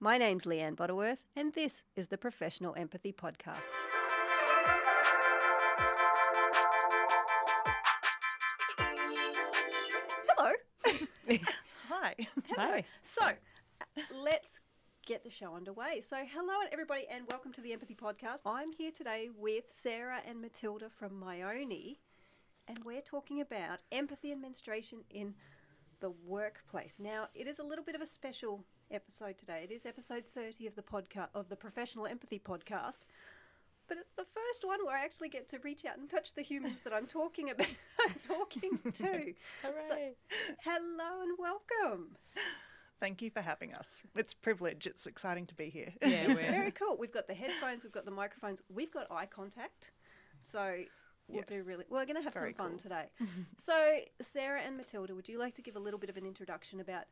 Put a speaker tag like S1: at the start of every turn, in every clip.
S1: My name's Leanne Butterworth, and this is the Professional Empathy Podcast. Hello.
S2: Hi.
S1: Hello. So, let's get the show underway. So, hello everybody, and welcome to the Empathy Podcast. I'm here today with Sarah and Matilda from Myoni, and we're talking about empathy and menstruation in the workplace. Now, it is a little bit of a special episode today. It is episode 30 of the podcast, of the Professional Empathy Podcast, but it's the first one where I actually get to reach out and touch the humans that I'm talking about, talking to.
S3: Hooray!
S1: So, hello and welcome.
S2: Thank you for having us. It's a privilege. It's exciting to be here.
S3: Yeah,
S1: It's very cool. We've got the headphones, we've got the microphones, we've got eye contact. So we're going to have
S2: Very
S1: some fun
S2: cool.
S1: today. So Sarah and Matilda, would you like to give a little bit of an introduction about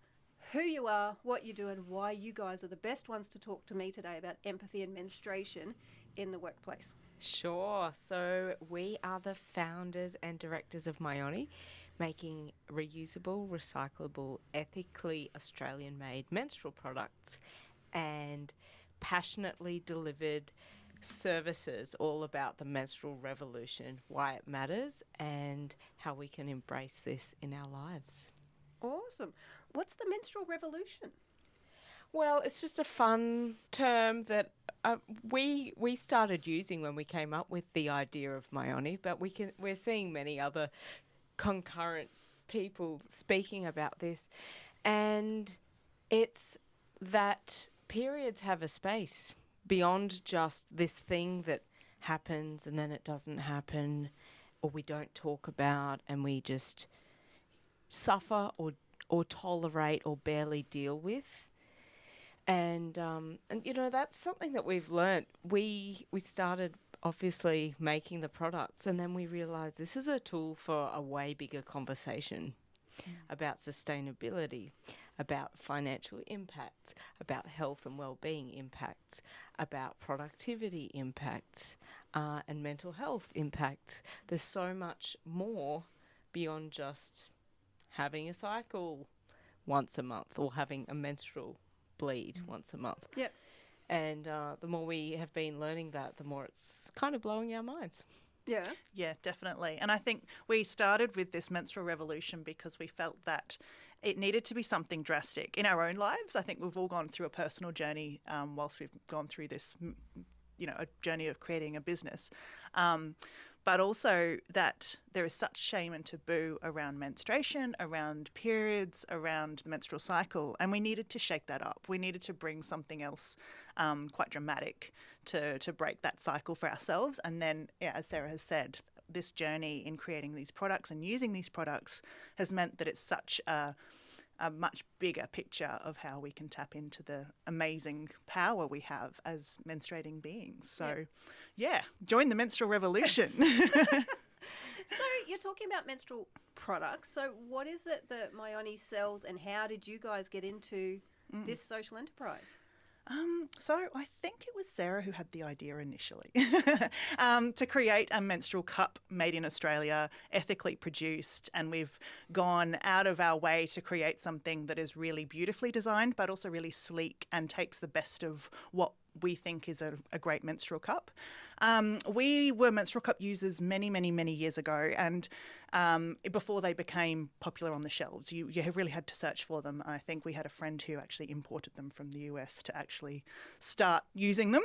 S1: who you are, what you do, and why you guys are the best ones to talk to me today about empathy and menstruation in the workplace?
S3: Sure. So we are the founders and directors of Myoni, making reusable, recyclable, ethically Australian-made menstrual products and passionately delivered services all about the menstrual revolution, why it matters, and how we can embrace this in our lives.
S1: Awesome. What's the menstrual revolution?
S3: Well, it's just a fun term that we started using when we came up with the idea of Myoni, but we're seeing many other concurrent people speaking about this, and it's that periods have a space beyond just this thing that happens and then it doesn't happen, or we don't talk about and we just suffer or tolerate or barely deal with. And you know, that's something that we've learnt. We started obviously making the products, and then we realised this is a tool for a way bigger conversation about sustainability, about financial impacts, about health and well-being impacts, about productivity impacts, and mental health impacts. There's so much more beyond just having a cycle once a month or having a menstrual bleed once a month.
S1: Yep.
S3: And the more we have been learning that, the more it's kind of blowing our minds.
S1: Yeah.
S2: Yeah, definitely. And I think we started with this menstrual revolution because we felt that it needed to be something drastic in our own lives. I think we've all gone through a personal journey whilst we've gone through this, a journey of creating a business. But also that there is such shame and taboo around menstruation, around periods, around the menstrual cycle, and we needed to shake that up. We needed to bring something else quite dramatic to break that cycle for ourselves. And then, as Sarah has said, this journey in creating these products and using these products has meant that it's such a much bigger picture of how we can tap into the amazing power we have as menstruating beings. So, join the menstrual revolution.
S1: So you're talking about menstrual products. So what is it that Myoni sells, and how did you guys get into this social enterprise?
S2: So I think it was Sarah who had the idea initially to create a menstrual cup made in Australia, ethically produced, and we've gone out of our way to create something that is really beautifully designed but also really sleek and takes the best of what we think is a great menstrual cup. We were menstrual cup users many, many, many years ago, and before they became popular on the shelves, you really had to search for them. I think we had a friend who actually imported them from the US to actually start using them.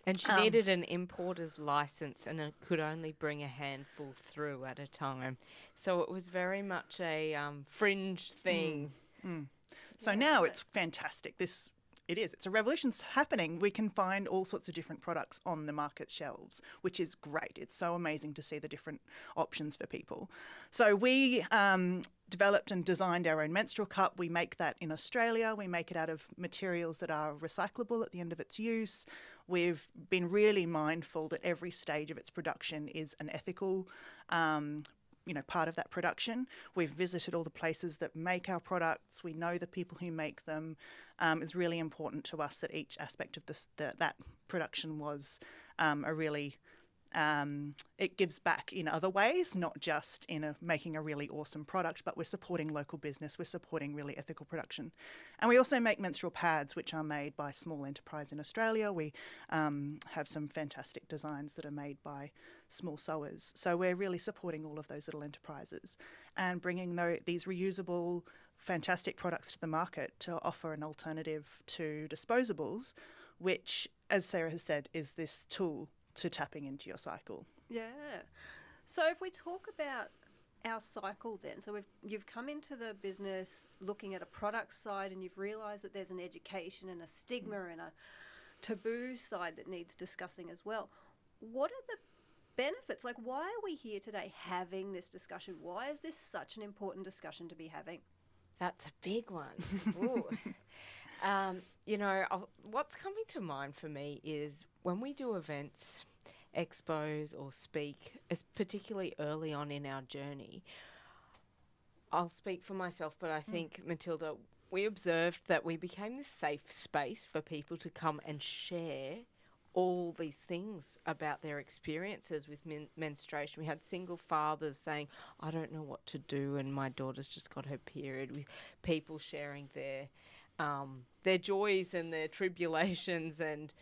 S3: And she needed an importer's license and could only bring a handful through at a time. So it was very much a fringe thing.
S2: So now it's fantastic. It's a revolution's happening. We can find all sorts of different products on the market shelves, which is great. It's so amazing to see the different options for people. So we developed and designed our own menstrual cup. We make that in Australia. We make it out of materials that are recyclable at the end of its use. We've been really mindful that every stage of its production is an ethical part of that production. We've visited all the places that make our products. We know the people who make them. It's really important to us that each aspect of that production was a really it gives back in other ways, not just in making a really awesome product, but we're supporting local business, we're supporting really ethical production. And we also make menstrual pads, which are made by small enterprise in Australia. We have some fantastic designs that are made by small sewers. So we're really supporting all of those little enterprises and bringing these reusable, fantastic products to the market to offer an alternative to disposables, which, as Sarah has said, is this tool to tapping into your cycle.
S1: Yeah. So if we talk about our cycle then, so you've come into the business looking at a product side and you've realised that there's an education and a stigma and a taboo side that needs discussing as well. What are the benefits? Like, why are we here today having this discussion? Why is this such an important discussion to be having?
S3: That's a big one. Ooh. What's coming to mind for me is when we do events, expos or speak, particularly early on in our journey, I'll speak for myself, but I think, Matilda, we observed that we became this safe space for people to come and share all these things about their experiences with menstruation. We had single fathers saying, I don't know what to do and my daughter's just got her period, with people sharing their joys and their tribulations and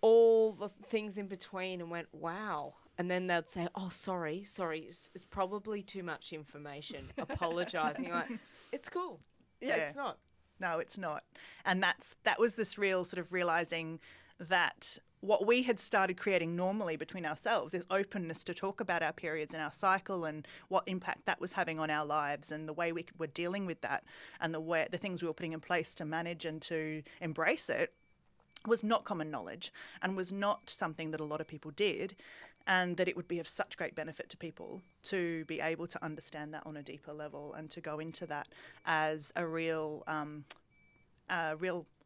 S3: all the things in between, and went, wow. And then they'd say, oh, sorry, it's probably too much information, apologising. Like, it's cool. Yeah, it's not.
S2: No, it's not. And that was this real sort of realising that what we had started creating normally between ourselves is openness to talk about our periods and our cycle and what impact that was having on our lives and the way we were dealing with that and the things we were putting in place to manage and to embrace it was not common knowledge and was not something that a lot of people did, and that it would be of such great benefit to people to be able to understand that on a deeper level and to go into that as a real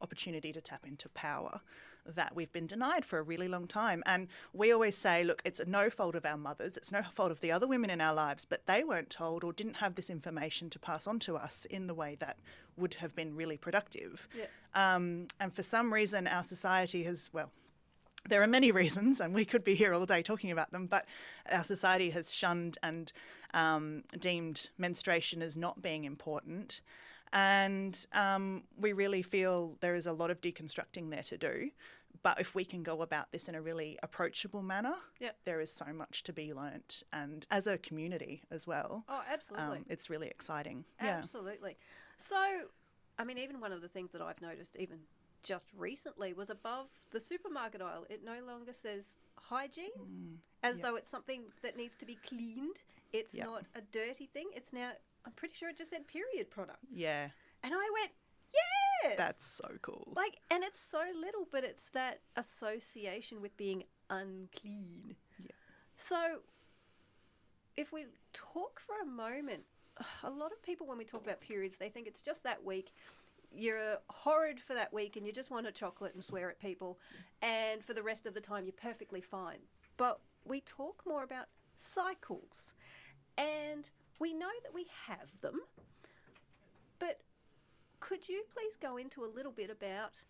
S2: opportunity to tap into power that we've been denied for a really long time. And we always say, look, it's no fault of our mothers, it's no fault of the other women in our lives, but they weren't told or didn't have this information to pass on to us in the way that would have been really productive. Yeah. And for some reason, our society has, well, there are many reasons, and we could be here all day talking about them, but our society has shunned and deemed menstruation as not being important. And we really feel there is a lot of deconstructing there to do. But if we can go about this in a really approachable manner, there is so much to be learnt. And as a community as well.
S1: Oh, absolutely.
S2: It's really exciting.
S1: Absolutely. So, I mean, even one of the things that I've noticed even just recently was above the supermarket aisle, it no longer says hygiene, as though it's something that needs to be cleaned. It's not a dirty thing. It's now, I'm pretty sure it just said period products.
S2: Yeah.
S1: And I went, yes!
S2: That's so cool.
S1: Like, and it's so little, but it's that association with being unclean. Yeah. So if we talk for a moment, a lot of people when we talk about periods, they think it's just that week. You're horrid for that week and you just want a chocolate and swear at people. And for the rest of the time, you're perfectly fine. But we talk more about cycles. And we know that we have them, but could you please go into a little bit about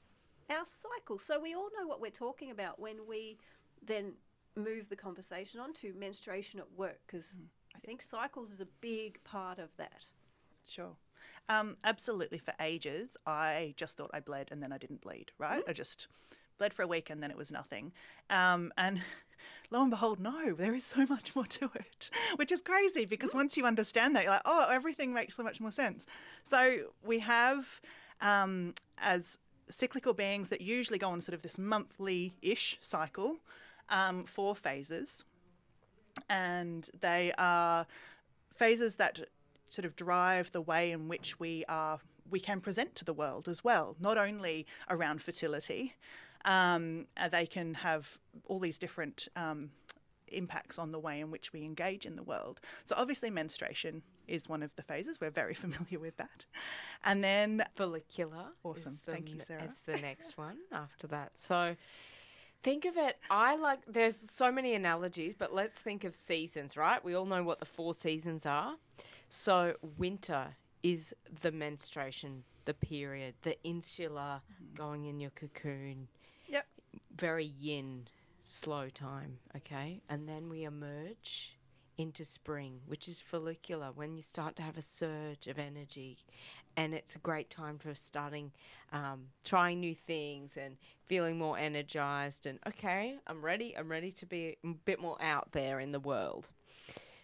S1: our cycle? So we all know what we're talking about when we then move the conversation on to menstruation at work, because I think cycles is a big part of that.
S2: Sure. Absolutely. For ages, I just thought I bled and then I didn't bleed, right? I just bled for a week and then it was nothing. And lo and behold, no, there is so much more to it, which is crazy because once you understand that, you're like, oh, everything makes so much more sense. So we have, as cyclical beings that usually go on sort of this monthly-ish cycle, 4 phases. And they are phases that sort of drive the way in which we can present to the world as well, not only around fertility. They can have all these different impacts on the way in which we engage in the world. So obviously menstruation is one of the phases. We're very familiar with that. And then
S3: follicular.
S2: Awesome. Thank you, Sarah.
S3: It's the next one after that. So think of it, there's so many analogies, but let's think of seasons, right? We all know what the 4 seasons are. So winter is the menstruation, the period, the insular, going in your cocoon. Yep. Very yin. slow time, okay? And then we emerge into spring, which is follicular, when you start to have a surge of energy. And it's a great time for starting trying new things and feeling more energized and, okay, I'm ready to be a bit more out there in the world.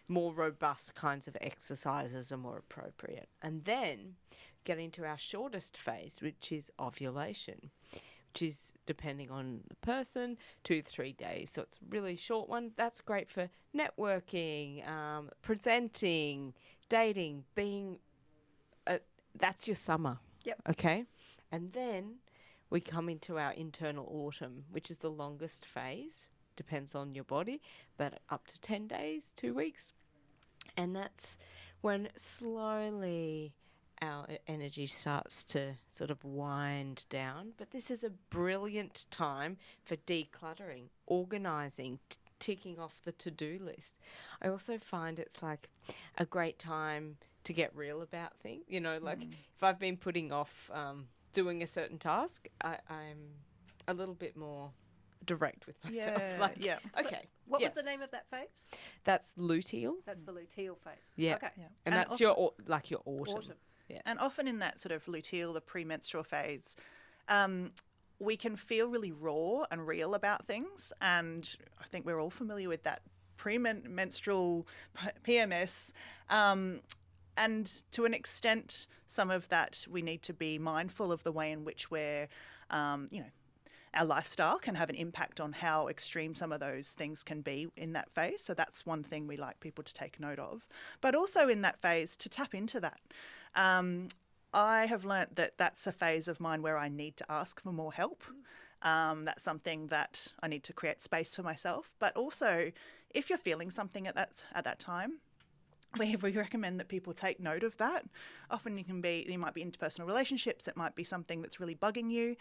S3: More robust kinds of exercises are more appropriate. And then get into our shortest phase, which is ovulation, which is, depending on the person, 2 to 3 days. So it's a really short one. That's great for networking, presenting, dating, being... that's your summer.
S1: Yep.
S3: Okay? And then we come into our internal autumn, which is the longest phase. Depends on your body, but up to 10 days, 2 weeks. And that's when slowly our energy starts to sort of wind down. But this is a brilliant time for decluttering, organising, ticking off the to-do list. I also find it's like a great time to get real about things. You know, like if I've been putting off doing a certain task, I'm a little bit more direct with myself. Okay.
S1: What was the name of that phase?
S3: That's luteal.
S1: That's the luteal phase.
S3: Yeah.
S1: Okay.
S2: Yeah.
S3: And that's
S2: often,
S3: your autumn. Yeah.
S2: And often in that sort of luteal, the premenstrual phase, we can feel really raw and real about things. And I think we're all familiar with that premenstrual PMS. And to an extent, some of that we need to be mindful of the way in which we're, our lifestyle can have an impact on how extreme some of those things can be in that phase. So that's one thing we like people to take note of. But also in that phase, to tap into that. I have learnt that that's a phase of mine where I need to ask for more help. That's something that I need to create space for myself. But also, if you're feeling something at that time, we recommend that people take note of that. Often you might be interpersonal relationships. It might be something that's really bugging you.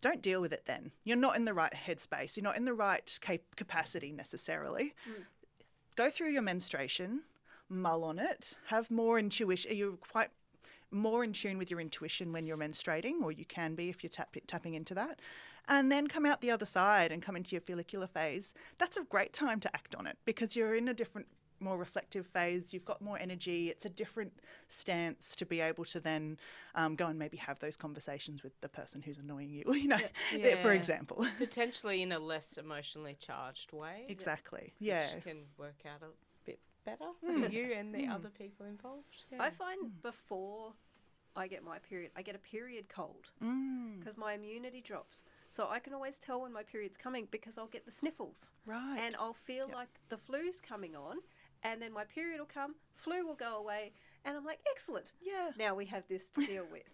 S2: Don't deal with it then. You're not in the right headspace. You're not in the right capacity necessarily. Go through your menstruation, mull on it, have more intuition. You're quite more in tune with your intuition when you're menstruating, or you can be if you're tapping into that. And then come out the other side and come into your follicular phase. That's a great time to act on it because you're in a different, more reflective phase. You've got more energy. It's a different stance to be able to then go and maybe have those conversations with the person who's annoying you, for example.
S3: Potentially in a less emotionally charged way.
S2: Exactly.
S3: Which can work out a bit better for you and the other people involved. Yeah.
S1: I find before I get my period, I get a period cold because my immunity drops. So I can always tell when my period's coming because I'll get the sniffles.
S2: Right.
S1: And I'll feel like the flu's coming on. And then my period will come, flu will go away, and I'm like, excellent.
S2: Yeah.
S1: Now we have this to deal with.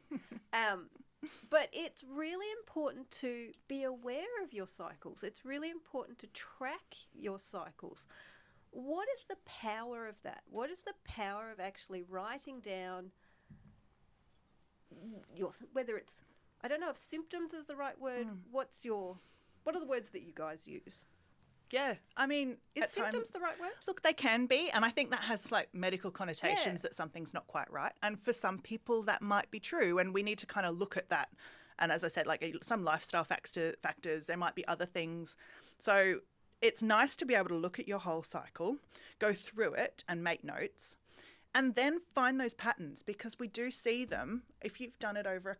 S1: But it's really important to be aware of your cycles. It's really important to track your cycles. What is the power of that? What is the power of actually writing down whether it's, I don't know if symptoms is the right word. What are the words that you guys use?
S2: Yeah, I mean...
S1: Is symptoms the right word?
S2: Look, they can be, and I think that has like medical connotations that something's not quite right. And for some people that might be true, and we need to kind of look at that. And as I said, like some lifestyle factors, there might be other things. So it's nice to be able to look at your whole cycle, go through it and make notes, and then find those patterns because we do see them. If you've done it over a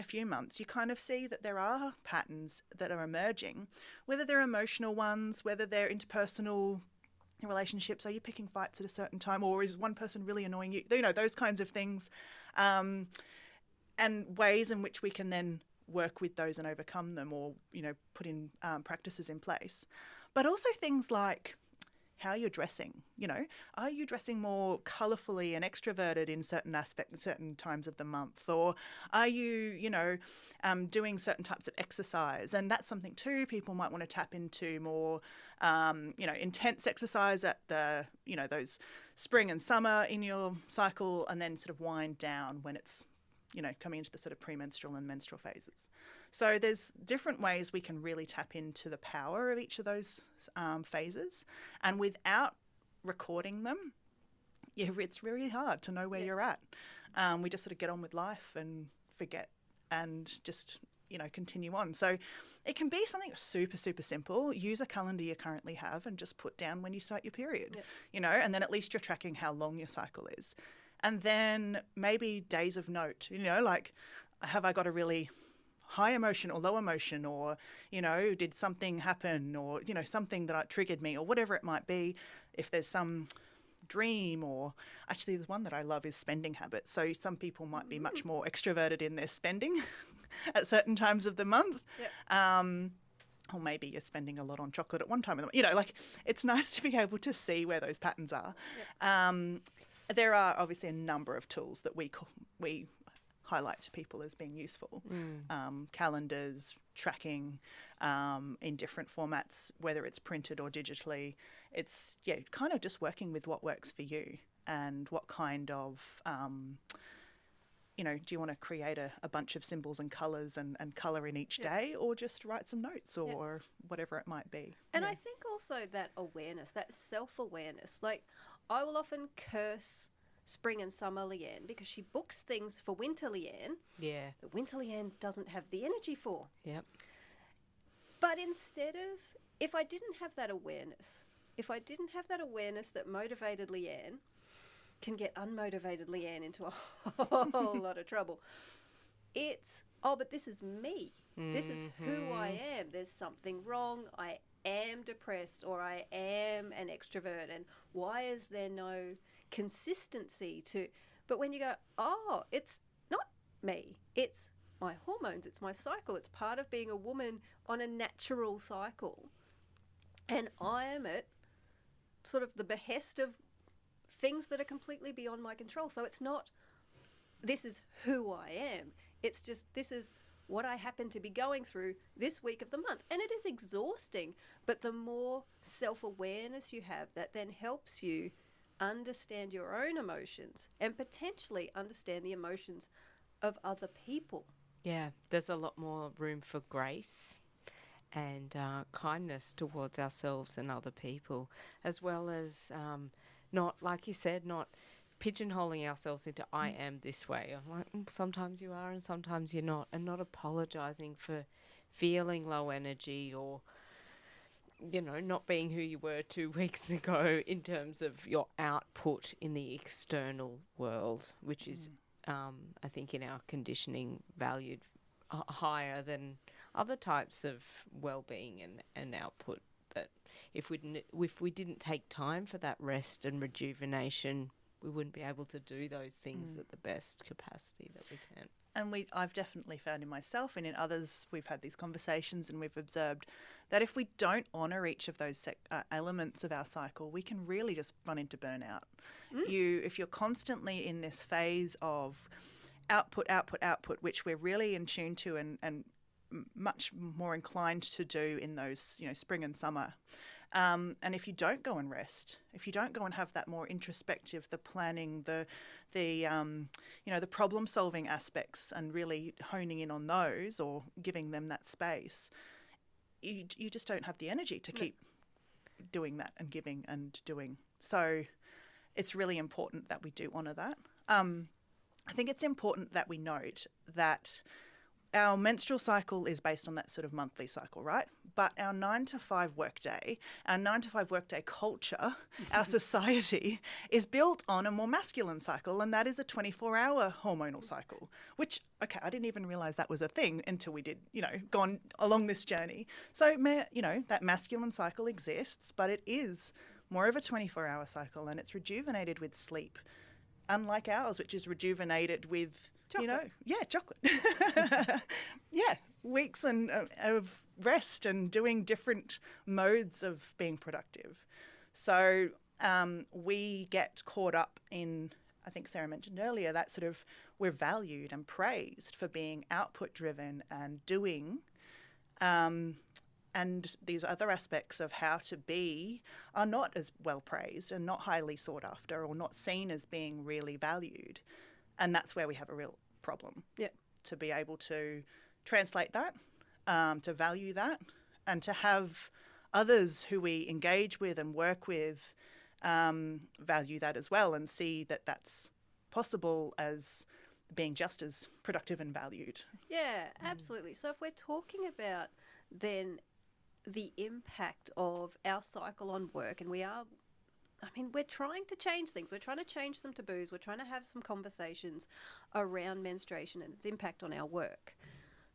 S2: few months, you kind of see that there are patterns that are emerging, whether they're emotional ones, whether they're interpersonal relationships. Are you picking fights at a certain time, or is one person really annoying you? You know, those kinds of things, and ways in which we can then work with those and overcome them, or, you know, put in practices in place. But also things like how you're dressing. You know, are you dressing more colourfully and extroverted in certain aspects, certain times of the month, or are you, doing certain types of exercise? And that's something too people might want to tap into more, intense exercise at the, those spring and summer in your cycle, and then sort of wind down when it's, coming into the sort of premenstrual and menstrual phases. So there's different ways we can really tap into the power of each of those phases. And without recording them, it's really hard to know where you're at. We just sort of get on with life and forget and just continue on. So it can be something super, super simple. Use a calendar you currently have and just put down when you start your period, and then at least you're tracking how long your cycle is. And then maybe days of note, like, have I got a really high emotion or low emotion, or, did something happen, or, something that triggered me, or whatever it might be. If there's some dream, or actually there's one that I love is spending habits. So some people might be much more extroverted in their spending at certain times of the month. Or maybe you're spending a lot on chocolate at one time of the month. Like, it's nice to be able to see where those patterns are. There are obviously a number of tools that we highlight to people as being useful. Calendars, tracking in different formats, whether it's printed or digitally. It's, kind of just working with what works for you and what kind of, do you want to create a bunch of symbols and colours and colour in each day, or just write some notes or whatever it might be.
S1: And I think also that awareness, that self-awareness, like, I will often curse Spring and Summer Leanne because she books things for Winter Leanne that Winter Leanne doesn't have the energy for. But instead of, if I didn't have that awareness that motivated Leanne can get unmotivated Leanne into a whole lot of trouble, it's, but this is me. This is who I am. There's something wrong. I am depressed, or I am an extrovert, and why is there no consistency to... But when you go, it's not me, it's my hormones, it's my cycle, it's part of being a woman on a natural cycle, and I am at sort of the behest of things that are completely beyond my control. So it's not, this is who I am, it's just, this is what I happen to be going through this week of the month. And it is exhausting, but the more self-awareness you have, that then helps you understand your own emotions and potentially understand the emotions of other people. Yeah,
S3: there's a lot more room for grace and kindness towards ourselves and other people, as well as not, like you said, not pigeonholing ourselves into I am this way. I'm like, sometimes you are and sometimes you're not, and not apologising for feeling low energy or, not being who you were 2 weeks ago in terms of your output in the external world, which is, I think, in our conditioning valued higher than other types of well-being and output. That if we didn't take time for that rest and rejuvenation, we wouldn't be able to do those things at the best capacity that we can.
S2: And I've definitely found in myself and in others, we've had these conversations and we've observed that if we don't honour each of those elements of our cycle, we can really just run into burnout. If you're constantly in this phase of output, which we're really in tune to and much more inclined to do in those, spring and summer. And if you don't go and rest, if you don't go and have that more introspective, the planning, the problem solving aspects, and really honing in on those or giving them that space, you just don't have the energy to keep doing that and giving and doing. So it's really important that we do honour that. I think it's important that we note that our menstrual cycle is based on that sort of monthly cycle, right? But our 9 to 5 workday, our 9 to 5 workday culture, our society is built on a more masculine cycle, and that is a 24-hour hormonal cycle, which, okay, I didn't even realise that was a thing until we did, gone along this journey. So, that masculine cycle exists, but it is more of a 24-hour cycle, and it's rejuvenated with sleep, unlike ours, which is rejuvenated with...
S1: chocolate.
S2: Chocolate. Weeks of rest and doing different modes of being productive. So we get caught up in, I think Sarah mentioned earlier, that sort of we're valued and praised for being output driven and doing. And these other aspects of how to be are not as well praised and not highly sought after or not seen as being really valued. And that's where we have a real problem. To be able to translate that, to value that, and to have others who we engage with and work with value that as well and see that that's possible as being just as productive and valued.
S1: Yeah, absolutely. So if we're talking about then the impact of our cycle on work, and we're trying to change things. We're trying to change some taboos. We're trying to have some conversations around menstruation and its impact on our work.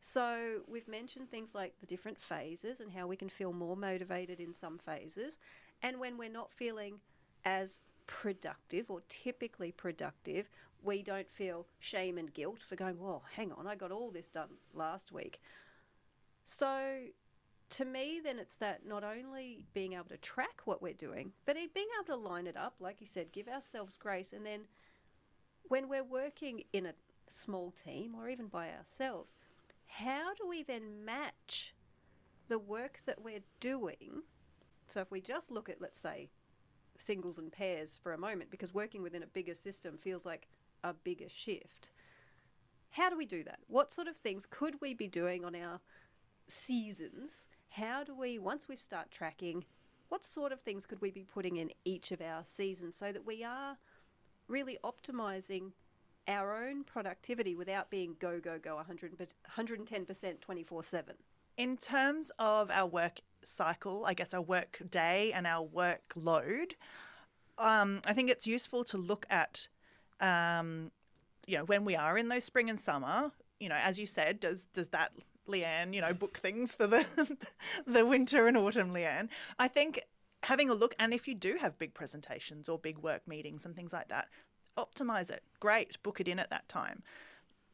S1: So we've mentioned things like the different phases and how we can feel more motivated in some phases. And when we're not feeling as productive or typically productive, we don't feel shame and guilt for going, well, hang on, I got all this done last week. So to me, then it's that not only being able to track what we're doing, but being able to line it up, like you said, give ourselves grace. And then when we're working in a small team or even by ourselves, how do we then match the work that we're doing? So if we just look at, let's say, singles and pairs for a moment, because working within a bigger system feels like a bigger shift. How do we do that? What sort of things could we be doing on our seasons? How do we, once we start tracking, what sort of things could we be putting in each of our seasons so that we are really optimizing our own productivity without being go, 110% 24/7?
S2: In terms of our work cycle, I guess our work day and our workload, I think it's useful to look at, when we are in those spring and summer, as you said, does that Leanne, book things for the winter and autumn, Leanne? I think having a look, and if you do have big presentations or big work meetings and things like that, optimize it. Great, book it in at that time.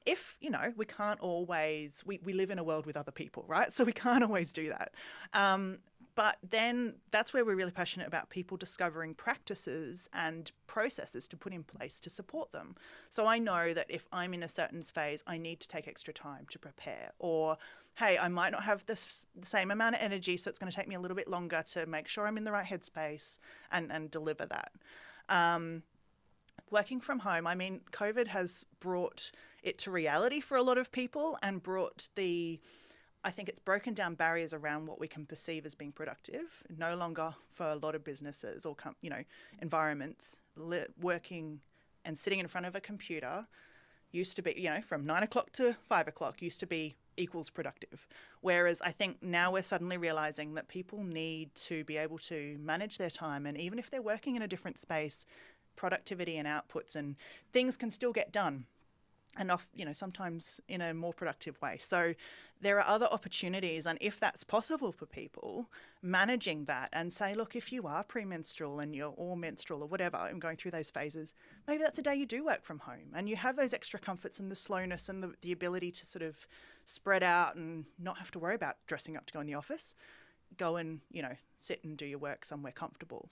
S2: If, we can't always, we live in a world with other people, right? So we can't always do that. But then that's where we're really passionate about people discovering practices and processes to put in place to support them. So I know that if I'm in a certain phase, I need to take extra time to prepare. Or, hey, I might not have the same amount of energy, so it's going to take me a little bit longer to make sure I'm in the right headspace and deliver that. Working from home, COVID has brought it to reality for a lot of people and I think it's broken down barriers around what we can perceive as being productive. No longer for a lot of businesses or, environments, working and sitting in front of a computer used to be, from 9 o'clock to 5 o'clock used to be equals productive. Whereas I think now we're suddenly realizing that people need to be able to manage their time. And even if they're working in a different space, productivity and outputs and things can still get done, and sometimes in a more productive way. So there are other opportunities, and if that's possible for people, managing that and say, look, if you are premenstrual and you're all menstrual or whatever and going through those phases, maybe that's a day you do work from home and you have those extra comforts and the slowness and the ability to sort of spread out and not have to worry about dressing up to go in the office. Go and, sit and do your work somewhere comfortable.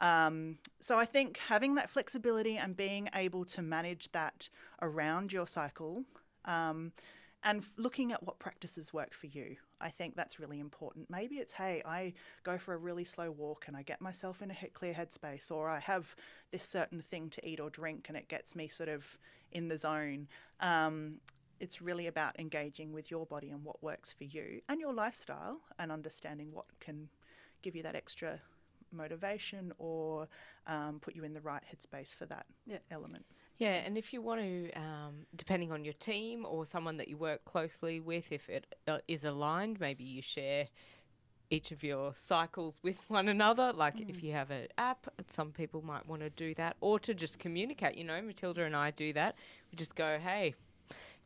S2: So I think having that flexibility and being able to manage that around your cycle, and looking at what practices work for you, I think that's really important. Maybe it's, hey, I go for a really slow walk and I get myself in a clear headspace, or I have this certain thing to eat or drink and it gets me sort of in the zone. It's really about engaging with your body and what works for you and your lifestyle and understanding what can give you that extra motivation or put you in the right headspace for that element.
S3: Yeah, and if you want to, depending on your team or someone that you work closely with, if it is aligned, maybe you share each of your cycles with one another. Like if you have an app, some people might want to do that, or to just communicate. Matilda and I do that. We just go, hey,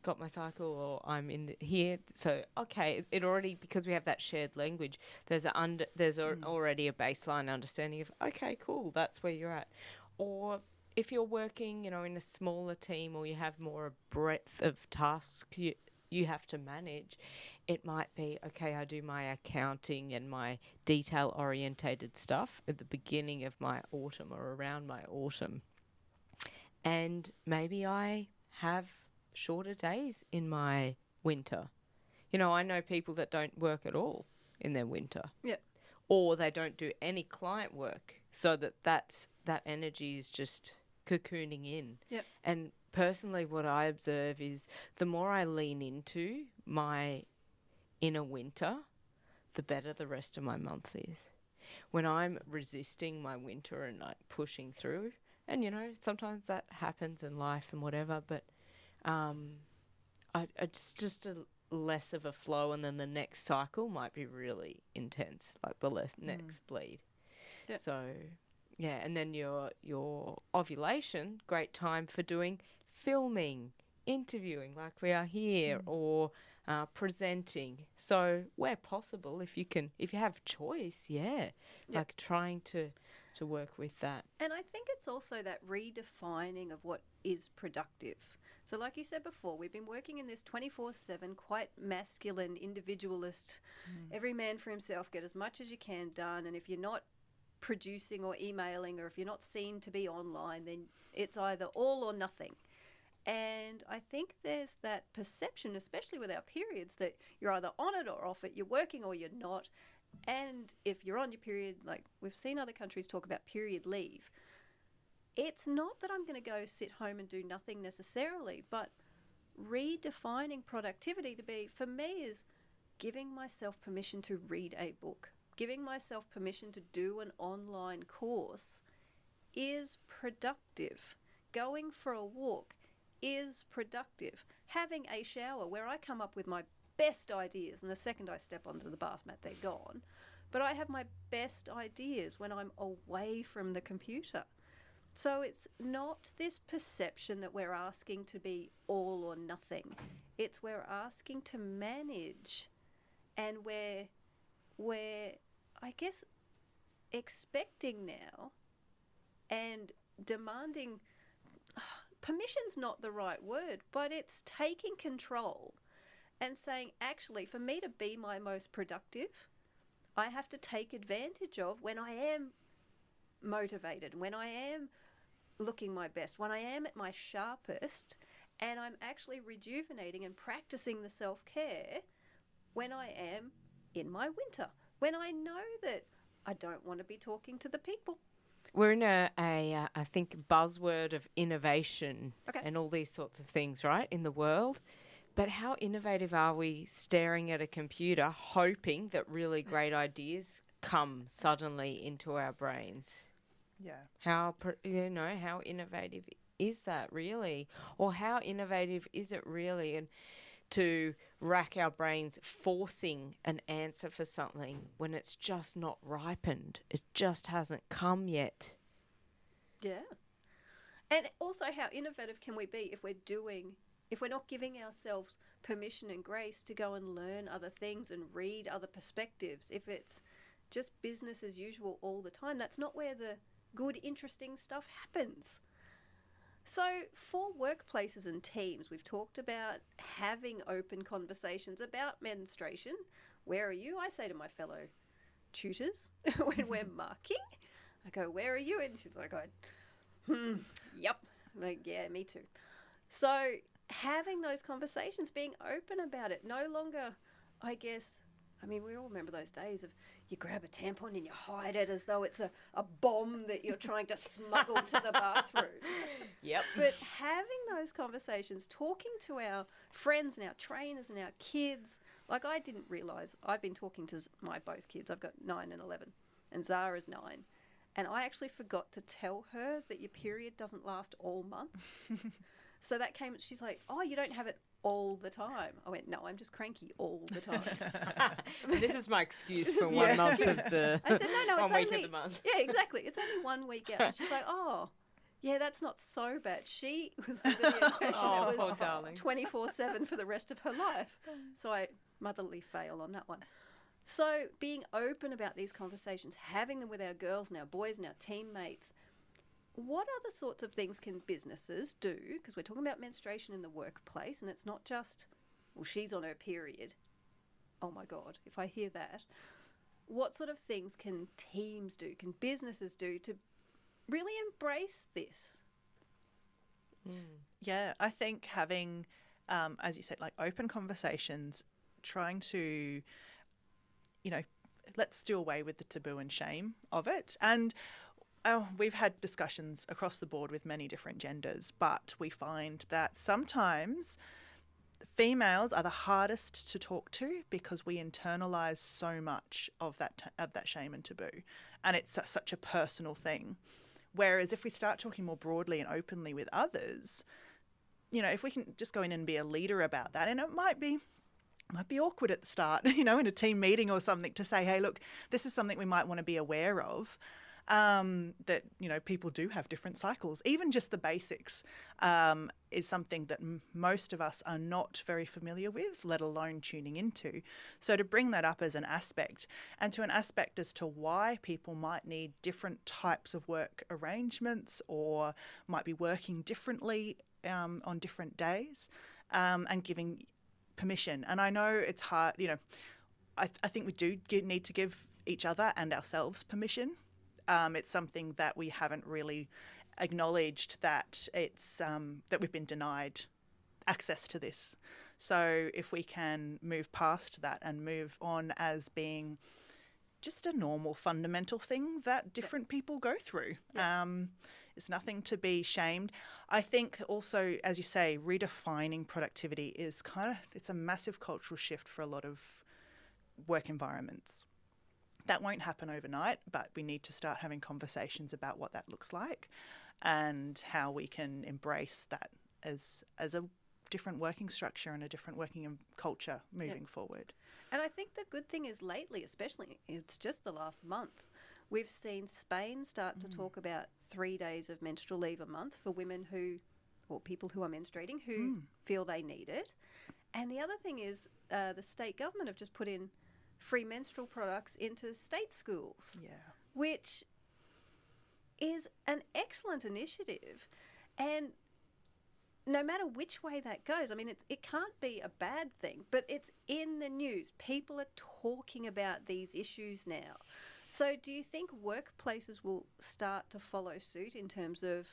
S3: got my cycle, or I'm in here. So, okay, it already, because we have that shared language, there's already a baseline understanding of, okay, cool, that's where you're at. Or if you're working, in a smaller team, or you have more breadth of tasks you have to manage, it might be, okay, I do my accounting and my detail-orientated stuff at the beginning of my autumn or around my autumn. And maybe I have shorter days in my winter. I know people that don't work at all in their winter.
S1: Yeah.
S3: Or they don't do any client work, so that energy is just cocooning in.
S1: Yep.
S3: And personally, what I observe is the more I lean into my inner winter, the better the rest of my month is. When I'm resisting my winter and pushing through, and sometimes that happens in life and whatever, but It's just a less of a flow, and then the next cycle might be really intense, like the next bleed.
S1: Yep.
S3: So, yeah, and then your ovulation, great time for doing filming, interviewing, like we are here, or presenting. So, where possible, if you have choice, like trying to work with that.
S1: And I think it's also that redefining of what is productive. So like you said before, we've been working in this 24/7, quite masculine, individualist, every man for himself, get as much as you can done. And if you're not producing or emailing, or if you're not seen to be online, then it's either all or nothing. And I think there's that perception, especially with our periods, that you're either on it or off it, you're working or you're not. And if you're on your period, like we've seen other countries talk about period leave, it's not that I'm going to go sit home and do nothing necessarily, but redefining productivity to be, for me, is giving myself permission to read a book, giving myself permission to do an online course is productive. Going for a walk is productive. Having a shower where I come up with my best ideas, and the second I step onto the bath mat, they're gone. But I have my best ideas when I'm away from the computer. So it's not this perception that we're asking to be all or nothing. It's we're asking to manage, and we're I guess, expecting now and demanding, permission's not the right word, but it's taking control and saying, actually, for me to be my most productive, I have to take advantage of when I am motivated, when I am looking my best, when I am at my sharpest, and I'm actually rejuvenating and practicing the self-care when I am in my winter, when I know that I don't want to be talking to the people.
S3: We're in I think, buzzword of innovation and all these sorts of things, right, in the world. But how innovative are we staring at a computer hoping that really great ideas come suddenly into our brains?
S2: Yeah.
S3: How innovative is that really? Or how innovative is it really? And to rack our brains forcing an answer for something when it's just not ripened. It just hasn't come yet.
S1: Yeah. And also, how innovative can we be if we're not giving ourselves permission and grace to go and learn other things and read other perspectives? If it's just business as usual all the time, that's not where the good, interesting stuff happens. So for workplaces and teams, we've talked about having open conversations about menstruation. Where are you? I say to my fellow tutors when we're marking, I go, where are you? And she's like, yep. I'm like, yeah, me too. So having those conversations, being open about it, no longer, I guess, I mean, we all remember those days of you grab a tampon and you hide it as though it's a bomb that you're trying to smuggle to the bathroom.
S3: Yep.
S1: But having those conversations, talking to our friends and our trainers and our kids, like I didn't realise, I've been talking to my both kids, I've got 9 and 11, and Zara's 9, and I actually forgot to tell her that your period doesn't last all month. So that came, she's like, oh, you don't have it all the time. I went, no, I'm just cranky all the time.
S3: This is my excuse for 1 month of the
S1: I said, no, it's
S3: 1 week
S1: only,
S3: of the month.
S1: Yeah, exactly. It's only 1 week out. And she's like, oh, yeah, that's not so bad. She was under the impression it was 24/7 for the rest of her life. So I motherly fail on that one. So being open about these conversations, having them with our girls and our boys and our teammates. What other sorts of things can businesses do? Because we're talking about menstruation in the workplace, and it's not just, well, she's on her period. Oh my God, if I hear that. What sort of things can teams do, can businesses do to really embrace this?
S2: Yeah, I think having, as you said, like open conversations, trying to, let's do away with the taboo and shame of it. And we've had discussions across the board with many different genders, but we find that sometimes females are the hardest to talk to because we internalise so much of that shame and taboo, and it's such a personal thing. Whereas if we start talking more broadly and openly with others, if we can just go in and be a leader about that, and it might be awkward at the start, in a team meeting or something, to say, hey, look, this is something we might want to be aware of, that, people do have different cycles. Even just the basics is something that most of us are not very familiar with, let alone tuning into. So to bring that up as an aspect, and to an aspect as to why people might need different types of work arrangements or might be working differently on different days, and giving permission. And I know it's hard, I think we do need to give each other and ourselves permission. It's something that we haven't really acknowledged, that it's that we've been denied access to this. So if we can move past that and move on as being just a normal fundamental thing that different people go through. It's nothing to be shamed. I think also, as you say, redefining productivity is it's a massive cultural shift for a lot of work environments. That won't happen overnight, but we need to start having conversations about what that looks like and how we can embrace that as a different working structure and a different working culture moving forward.
S1: And I think the good thing is lately, especially, it's just the last month, we've seen Spain start to talk about 3 days of menstrual leave a month for women or people who are menstruating who feel they need it. And the other thing is the state government have just put in free menstrual products into state schools, which is an excellent initiative. And no matter which way that goes, I mean, it can't be a bad thing, but it's in the news. People are talking about these issues now. So do you think workplaces will start to follow suit in terms of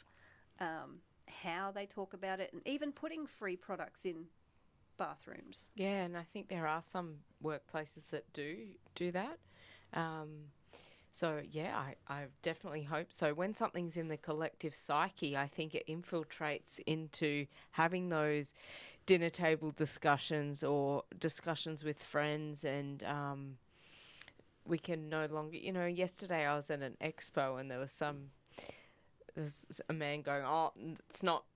S1: how they talk about it, and even putting free products in bathrooms?
S3: Yeah, and I think there are some workplaces that do that. So, yeah, I definitely hope so. When something's in the collective psyche, I think it infiltrates into having those dinner table discussions or discussions with friends, and we can no longer, yesterday I was at an expo and there was a man going, oh,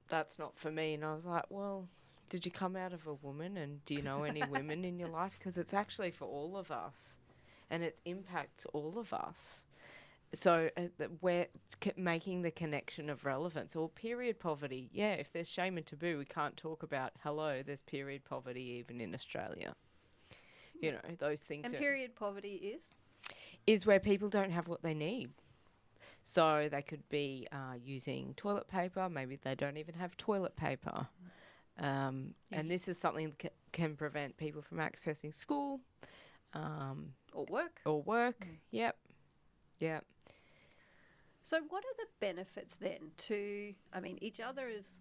S3: that's not for me. And I was like, well, did you come out of a woman, and do you know any women in your life? Because it's actually for all of us. And it impacts all of us. So we're making the connection of relevance. Or period poverty. Yeah, if there's shame and taboo, we can't talk about, hello, there's period poverty even in Australia. Those things.
S1: And period poverty
S3: is where people don't have what they need. So they could be using toilet paper. Maybe they don't even have toilet paper. And this is something that can prevent people from accessing school. Or work. Yep.
S1: So what are the benefits then to, each other as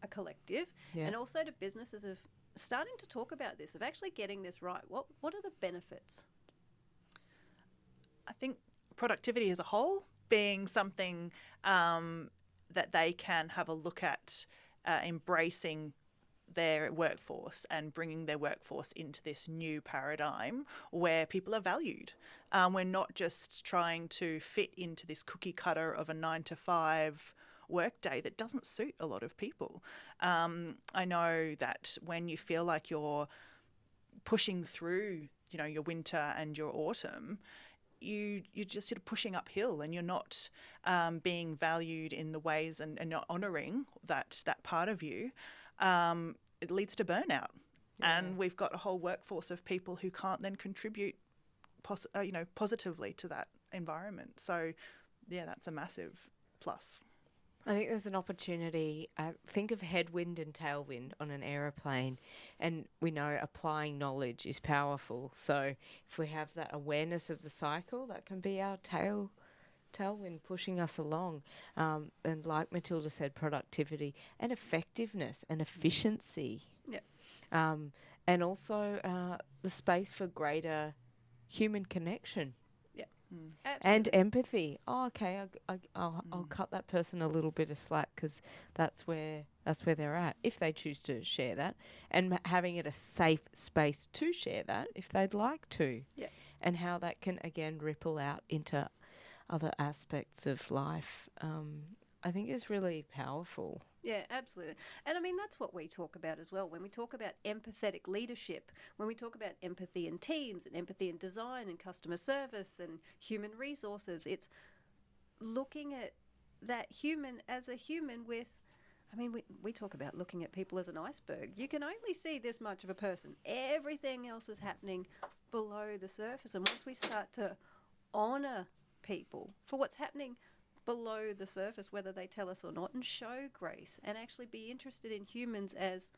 S1: a collective, and also to businesses of starting to talk about this, of actually getting this right? What are the benefits?
S2: I think productivity as a whole being something that they can have a look at, embracing their workforce and bringing their workforce into this new paradigm where people are valued. We're not just trying to fit into this cookie cutter of a 9-to-5 workday that doesn't suit a lot of people. I know that when you feel like you're pushing through, your winter and your autumn, you're just sort of pushing uphill, and you're not being valued in the ways and not honouring that part of you. It leads to burnout, and we've got a whole workforce of people who can't then contribute, positively to that environment. So, that's a massive plus.
S3: I think there's an opportunity. Think of headwind and tailwind on an aeroplane, and we know applying knowledge is powerful. So, if we have that awareness of the cycle, that can be our tailwind pushing us along. And like Matilda said, productivity and effectiveness and efficiency. And also the space for greater human connection. And empathy. Oh, okay, I'll cut that person a little bit of slack because that's where they're at, if they choose to share that, and having it a safe space to share that if they'd like to. And how that can again ripple out into other aspects of life, I think is really powerful.
S1: Yeah, absolutely. And I mean, that's what we talk about as well. When we talk about empathetic leadership, when we talk about empathy in teams and empathy in design and customer service and human resources, it's looking at that human as a human with, I mean, we talk about looking at people as an iceberg. You can only see this much of a person. Everything else is happening below the surface. And once we start to honour people for what's happening below the surface, whether they tell us or not, and show grace and actually be interested in humans as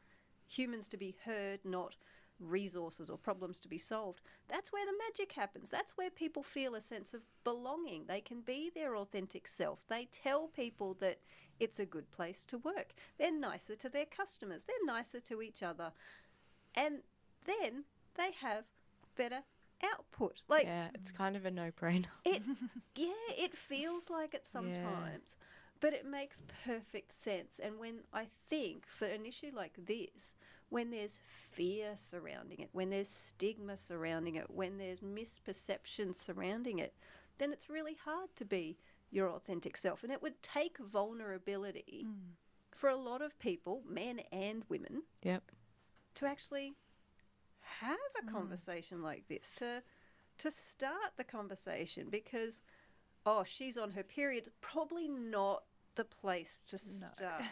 S1: humans to be heard, not resources or problems to be solved, that's where the magic happens. That's where people feel a sense of belonging. They can be their authentic self. They tell people that it's a good place to work. They're nicer to their customers. They're nicer to each other. And then they have better output. Like,
S3: Yeah, it's kind of a no-brainer.
S1: it feels like it sometimes, but it makes perfect sense. And when I think for an issue like this, when there's fear surrounding it, when there's stigma surrounding it, when there's misperception surrounding it, then it's really hard to be your authentic self. And it would take vulnerability for a lot of people, men and women,
S3: Yep.
S1: to actually have a conversation like this, to start the conversation, because, oh, she's on her period, probably not the place to start.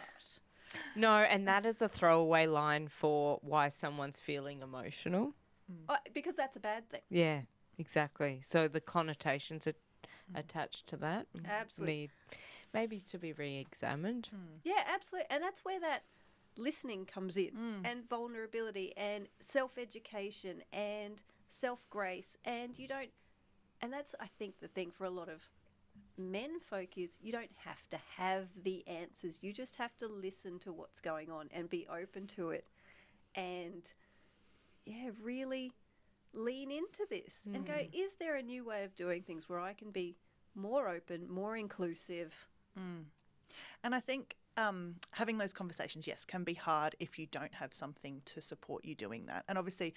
S3: No, and that is a throwaway line for why someone's feeling emotional.
S1: Because that's a bad thing.
S3: Yeah, exactly. So the connotations are attached to that
S1: Absolutely.
S3: need maybe to be re-examined.
S1: Yeah, absolutely. And that's where that listening comes in, and vulnerability and self-education and self-grace. And that's, I think, the thing for a lot of men folk is you don't have to have the answers. You just have to listen to what's going on and be open to it, and really lean into this and go, is there a new way of doing things where I can be more open, more inclusive?
S2: And I think having those conversations, yes, can be hard if you don't have something to support you doing that. And obviously,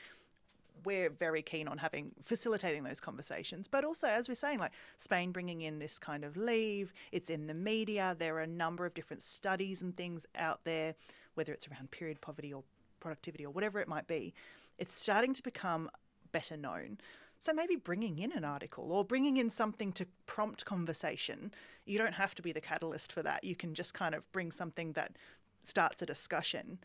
S2: we're very keen on facilitating those conversations. But also, as we're saying, like Spain bringing in this kind of leave, it's in the media. There are a number of different studies and things out there, whether it's around period poverty or productivity or whatever it might be. It's starting to become better known. So maybe bringing in an article or bringing in something to prompt conversation. You don't have to be the catalyst for that. You can just kind of bring something that starts a discussion.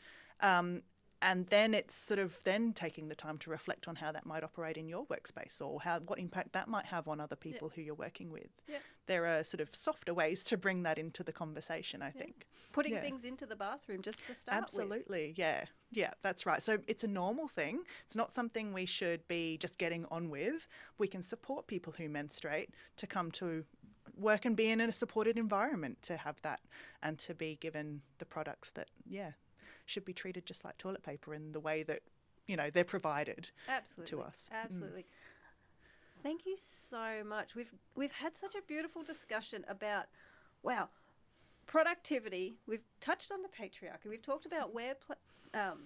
S2: And then it's sort of then taking the time to reflect on how that might operate in your workspace or what impact that might have on other people who you're working with. There are sort of softer ways to bring that into the conversation, I think.
S1: Putting things into the bathroom just to start with.
S2: Absolutely, yeah. Yeah, that's right. So it's a normal thing. It's not something we should be just getting on with. We can support people who menstruate to come to work and be in a supported environment to have that and to be given the products that, should be treated just like toilet paper in the way that, they're provided to us.
S1: Absolutely. Thank you so much. We've had such a beautiful discussion about, productivity. We've touched on the patriarchy. We've talked about where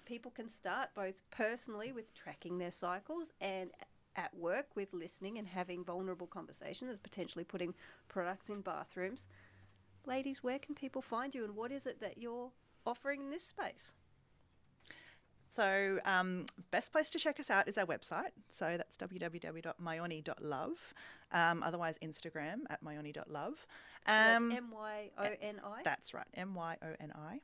S1: people can start both personally with tracking their cycles and at work with listening and having vulnerable conversations, as potentially putting products in bathrooms. Ladies, where can people find you and what is it that you're offering in this space?
S2: So best place to check us out is our website. So that's www.myoni.love. Otherwise, Instagram at Myoni.love.
S1: That's M-Y-O-N-I?
S2: That's right, M-Y-O-N-I.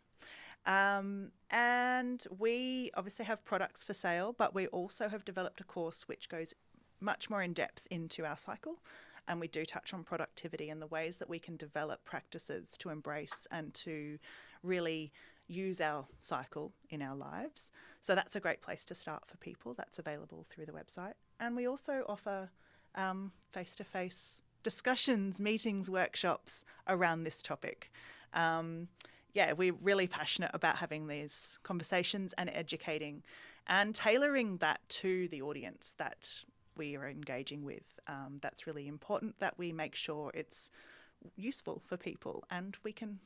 S2: And we obviously have products for sale, but we also have developed a course which goes much more in depth into our cycle. And we do touch on productivity and the ways that we can develop practices to embrace and to really use our cycle in our lives. So that's a great place to start for people. That's available through the website. And we also offer face-to-face discussions, meetings, workshops around this topic. We're really passionate about having these conversations and educating and tailoring that to the audience that we are engaging with. That's really important that we make sure it's useful for people and we can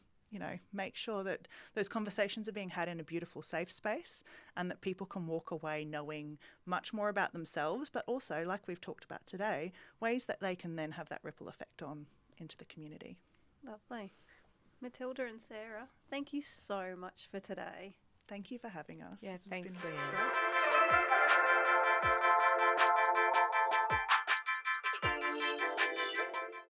S2: make sure that those conversations are being had in a beautiful, safe space and that people can walk away knowing much more about themselves, but also, like we've talked about today, ways that they can then have that ripple effect on into the community.
S1: Lovely. Matilda and Sarah, thank you so much for today.
S2: Thank you for having us.
S3: Yeah,
S2: It's
S3: thanks,
S2: been
S3: Leanne.
S1: Great.